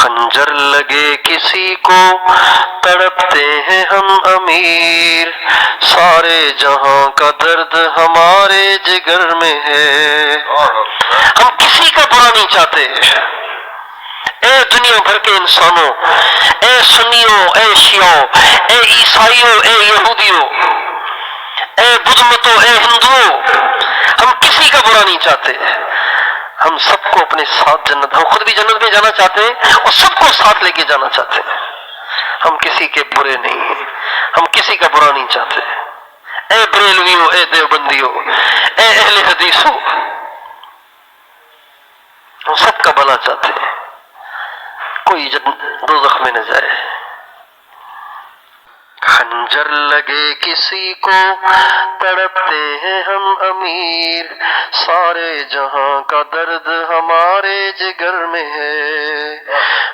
خنجر لگے کسی کو تڑپتے ہیں ہم امیر، سارے جہاں کا درد ہمارے جگر میں ہے۔ ہم کسی کا برا نہیں چاہتے۔ اے دنیا بھر کے انسانوں، اے سنیوں، اے شیعوں، اے عیسائیوں، اے یہودیوں، اے بدھ متوں، اے ہندوؤں، ہم کسی کا برا نہیں چاہتے۔ ہم سب کو اپنے ساتھ جنت، ہم خود بھی جنت میں جانا چاہتے ہیں اور سب کو ساتھ لے کے جانا چاہتے ہیں۔ ہم کسی کے برے نہیں ہیں، ہم کسی کا برا نہیں چاہتے۔ اے بریلویوں، اے دیوبندیوں، اے اہل حدیثوں، ہم سب کا بھلا چاہتے ہیں، کوئی دوزخ میں نہ جائے۔ خنجر لگے کسی کو تڑپتے ہیں ہم امیر، سارے جہاں کا درد ہمارے جگر میں ہے۔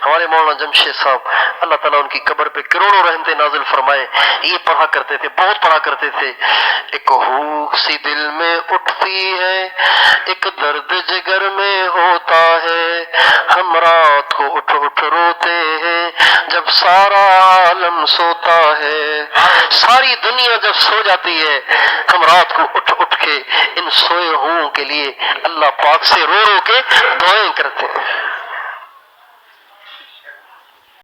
ہمارے مولانا جمشید صاحب اللہ تعالیٰ ان کی قبر پہ کروڑوں رحمتیں نازل فرمائے، یہ پڑھا کرتے تھے، بہت پڑھا کرتے تھے، ایک ہوک سی دل میں اٹھتی ہے، ایک درد جگر میں ہوتا ہے، ہم رات کو اٹھ اٹھ روتے ہیں جب سارا عالم سوتا ہے۔ ساری دنیا جب سو جاتی ہے، ہم رات کو اٹھ اٹھ کے ان سوئے ہوں کے لیے اللہ پاک سے رو رو کے دعائیں کرتے ہیں۔